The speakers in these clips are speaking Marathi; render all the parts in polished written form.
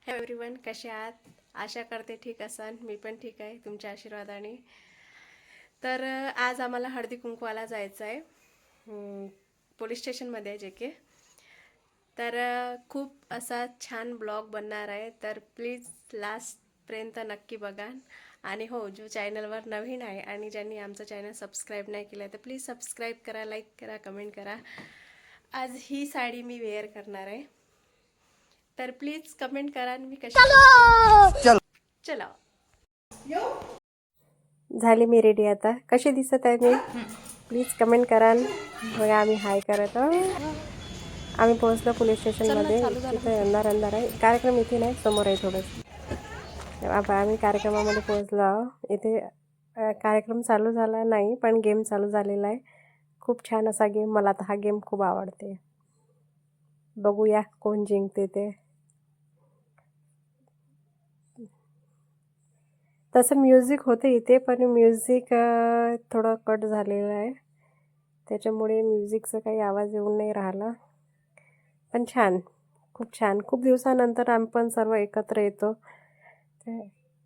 हॅलो एव्हरीवन, कसे आहात? आशा करते ठीक असाल. मी पण ठीक आहे तुमच्या आशीर्वादाने. तर आज आम्हाला हळदी कुंकवाला जायचं आहे पोलीस स्टेशनमध्ये आहे जे के. तर खूप असा छान ब्लॉग बनणार आहे, तर प्लीज लास्टपर्यंत नक्की बघा. आणि हो, जो चॅनलवर नवीन आहे आणि ज्यांनी आमचं चॅनल सबस्क्राईब नाही केलं तर प्लीज सबस्क्राईब करा, लाईक करा, कमेंट करा. आज ही साडी मी वेअर करणार आहे, तर प्लीज कमेंट करा आणि मी कशी दिसते. चला, झाली मी रेडी. आता कशी दिसत आहे मी प्लीज कमेंट करा. बघा आम्ही हाय करत आम्ही पोहोचलो पोलीस स्टेशनमध्ये. तिथे अंधार आहे. कार्यक्रम इथे नाही, समोर आहे थोडंसं. आम्ही कार्यक्रमामध्ये पोहोचलो आहोत. इथे कार्यक्रम चालू झाला नाही, पण गेम चालू झालेला आहे. खूप छान असा गेम. मला तर हा गेम खूप आवडते. बघूया कोण जिंकते ते. तसं म्युझिक होते इथे, पण म्युझिक थोडं कट झालेलं आहे, त्याच्यामुळे म्युझिकचा काही आवाज येऊन नाही राहिला. पण छान, खूप छान. खूप दिवसानंतर आम्ही पण सर्व एकत्र येतो.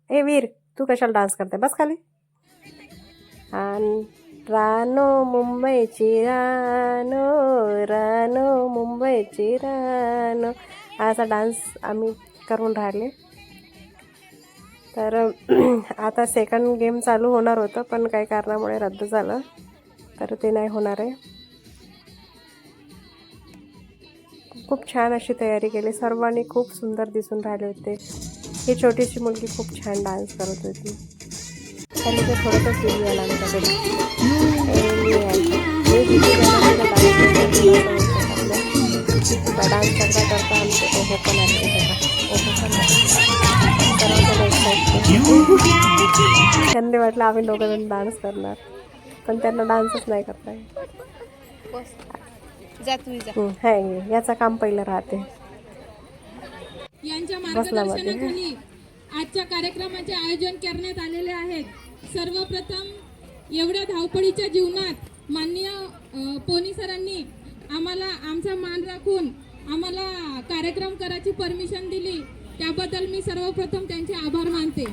ए वीर, तू कशाला डान्स करते? बस खाली. रानो मुंबईची रानो, रानो मुंबईची रानो, असा डान्स आम्ही करून राहिले. तर आता सेकंड गेम चालू होणार होतं, पण काही कारणामुळे रद्द झालं, तर ते नाही होणार आहे. खूप छान अशी तयारी केली. सर्वांनी खूप सुंदर दिसून राहिले होते. ही छोटीशी मुलगी खूप छान डान्स करत होती. त्यांनी ते थोडंसं गेली आला आमच्याकडे. डान्स करता करता आमचे ओहो पण आले. त्यांनी वाटलं आम्ही दोघंजण डान्स करणार, पण त्यांना डान्सच नाही करता येत. याचं काम पहिलं राहते. यांच्या मार्गदर्शनाखाली आजच्या कार्यक्रमाचे आयोजन करण्यात आलेले आहेत. सर्वप्रथम एवढ्या धावपळीच्या जीवनात माननीय पोनी सरांनी आम्हाला आमचा मान राखून आम्हाला कार्यक्रम करायची परमिशन दिली, त्याबद्दल मी सर्वप्रथम त्यांचे आभार मानते.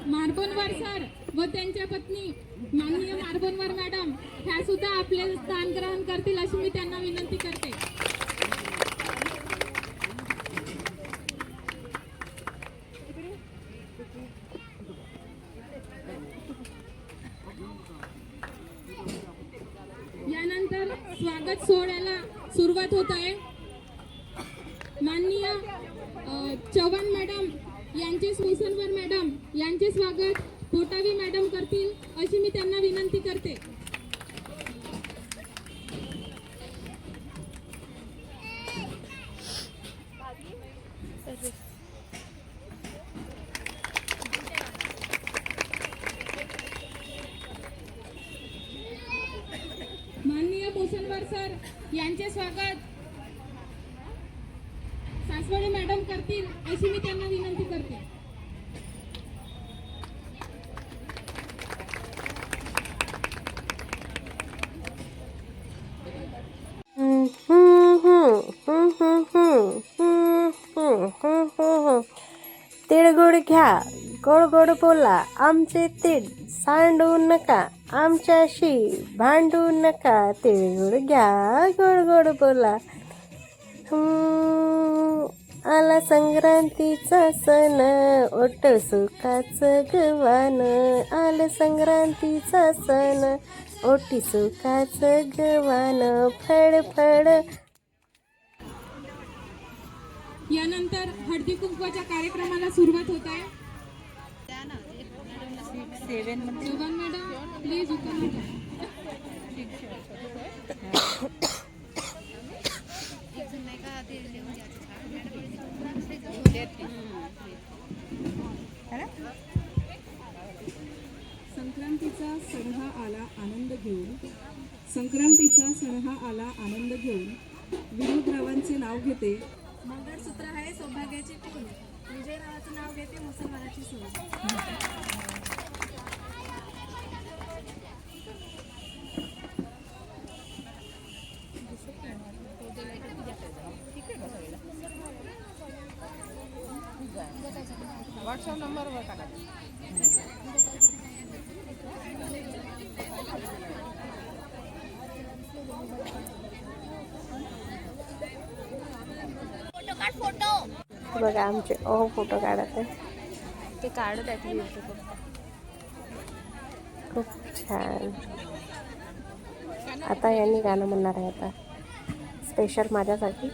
मार्बनवार सर व त्यांच्या पत्नी माननीय मार्बनवार मॅडम ह्या सुद्धा आपले स्थान ग्रहण करतील अशी मी त्यांना विनंती करते. यानंतर स्वागत सोहळ्याला सुरुवात होत आहे. माननीय चव्हाण मॅडम यांचे मुसलमान मॅडम यांचे स्वागत पोटावी मॅडम करतील अशी मी त्यांना विनंती करते. माननीय मुसलमान सर यांचे स्वागत सासवडे मॅडम करतील अशी मी त्यांना विनंती करते. तिळगुळ घ्या, गोड गोड बोला, आमचे तीळ सांडू नका, आमच्याशी भांडू नका. तिळगुळ घ्या, गोड गोड बोला. आला संक्रांतीचा सण, ओट सुखाचं गवान. आलं संक्रांतीचा सण, ओटी सुखाचं गवान. फड फड. यानंतर हळदी कुंकवाच्या कार्यक्रमाला सुरुवात होत आहे. चव्हाण मॅडम प्लीज संक्रांतीचा सण हा आला आनंद घेऊन, संक्रांतीचा सण हा आला आनंद घेऊन, विनोदरावांचे नाव घेते. मंगळसूत्र आहे सौभाग्याची खून, विजय नावाचं नाव घेते मुसलमानाची सून. बघा आमचे फोटो काढत आहे. ते काढत आहेत खूप छान. आता यांनी गाणं म्हणणार आहे आता स्पेशल माझ्यासाठी.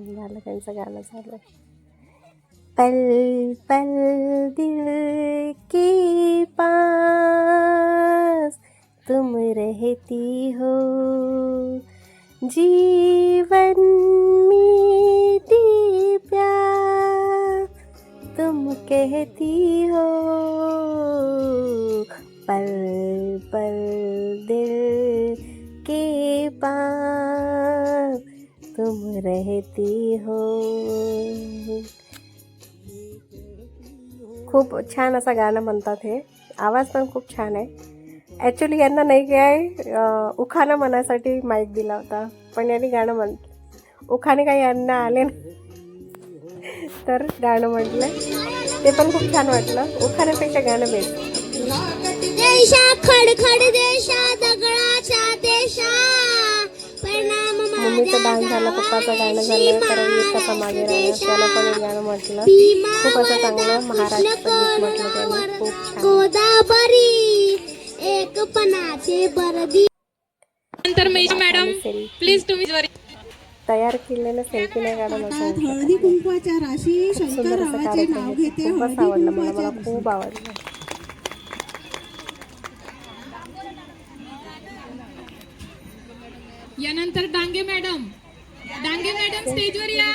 झालं त्यांचं गाणं झालं. पल पल दिल के पास तुम रहती हो, जीवन मीठी प्यास तुम कहती हो, पल पल दिल के पास तुम रहती हो. खूप छान असं गाणं म्हणतात हे. आवाज पण खूप छान आहे. ॲक्च्युली यांना नाही काय उखाणं म्हणायसाठी माईक दिला होता, पण यांनी गाणं उखाणे काही यांना आले ना, तर गाणं म्हटलं. ते पण खूप छान वाटलं. उखाण्यापेक्षा गाणं बेस्ट. देशा खडखड देशा दगडाच्या देशा परिणाम मम्मीचं डान्स झालं, पप्पाचं गाणं झालं, कारण मी कसा मागे राहिला त्याला पण एक गाणं म्हटलं. खूप असं चांगलं महाराष्ट्र गीत म्हटलं त्यांनी. खूप छान. गोदावरी एकपणाचे बरदी. नंतर मॅडम प्लीज तुम्ही तयार केलेलं सेल्फी नाही काढलं असं. हळदी कुंकवाच्या राशी सुंदर असं शंकररावाचे कार्यक्रम नाव होता. घेते. खूपच हळदी आवडलं मला कुंकवाच्या खूप आवडलं. यानंतर डांगे मॅडम स्टेजवर या.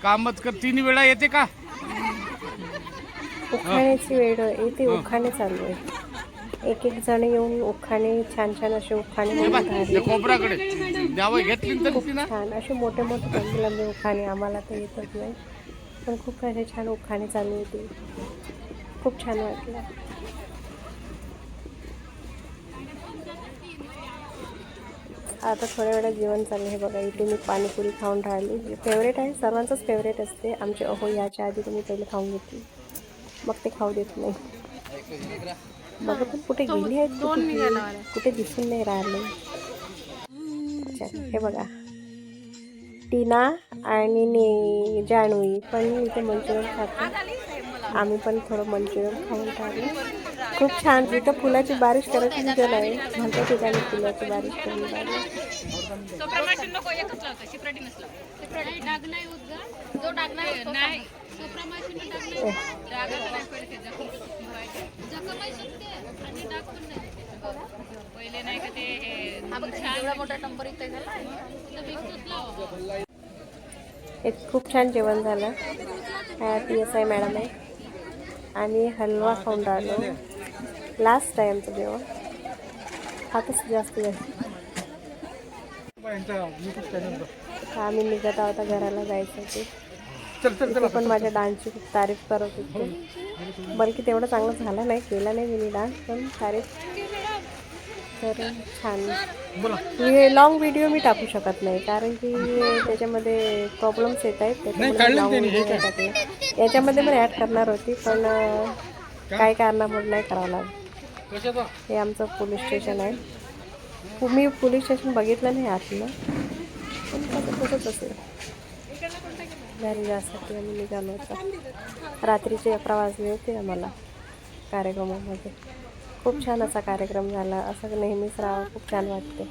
कामच कर 3 वेळा येते का? उखाण्याची वेळ येते. उखाणे चालू आहे. एक एक जण येऊन उखाणे छान छान असे उखाणे म्हणून राहिले. कोपराकडे द्यावं घेतली तर खूप ना. छान असे मोठे मोठे लंबे लंबे उखाणे. आम्हाला तर येतच नाही, पण खूप असे छान उखाणे चालू होते. खूप छान वाटलं. आता थोड्या वेळात जेवण चाललं आहे. बघा इथे मी पाणीपुरी खाऊन राहिली. जे फेवरेट आहे, सर्वांचंच फेवरेट असते. आमचे याच्या आधी तुम्ही पहिले खाऊन घेतली, मग ते खाऊ देत नाही. बघा पण कुठे गेली आहेत, कुठे दिसून नाही राहिले. हे बघा टीना आणि जानवी पण इथे मंचुरियन खातो. आम्ही पण थोडं मंचुरियन खाऊन टाकलं. खूप छान. जिथं फुलाची बारिश करायची तिथं नाही, भलत्या ठिकाणी फुलाची बारिश करून राहिली. एक खूप छान जेवण झालं. PSI मॅडम आहे. आम्ही हलवा खाऊन राहिलो. लास्ट आहे आमचं जेवण. हातच जास्त आम्ही निघत आहोत घराला जायचं ते. तिथे पण माझ्या डान्सची खूप तारीफ करत होते. बल्कि तेवढं चांगलं झालं नाही, केला नाही मी डान्स, पण तारीफ. तर छान. हे लॉंग व्हिडिओ मी टाकू शकत नाही, कारण की त्याच्यामध्ये प्रॉब्लेम्स येत आहेत. त्याच्यामुळे लॉंग व्हिडिओ नाही टाकले. याच्यामध्ये पण ॲड करणार होती, पण काय कारणामुळे नाही करावं लागलं. हे आमचं पोलीस स्टेशन आहे. मी पोलीस स्टेशन बघितलं नाही आतलं, पण तसंच असेल. घरी जाण्यासाठी आम्ही निघालो होतो. रात्रीचे 11 वाजले होते आम्हाला कार्यक्रमामध्ये. खूप छान असा कार्यक्रम झाला. असं नेहमीच राहावं, खूप छान वाटते.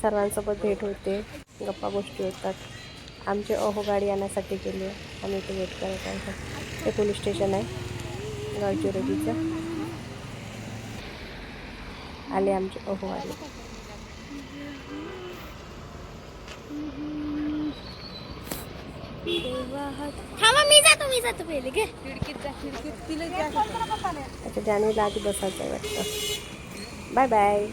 सर्वांसोबत भेट होते, गप्पा गोष्टी होतात. आमचे गाडी येण्यासाठी गेले. आम्ही इथे वेट करत आहोत. हे पोलीस स्टेशन आहे गडचिरोलीचं. आले आमचे आले. मी जातो पहिले अच्छा, जानवीला आधी बसायचं आहे वाटतं. Bye bye.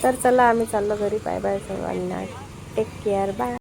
तर चला आम्ही चाललो घरी. बाय बाय सर्वांना. Take care. बाय.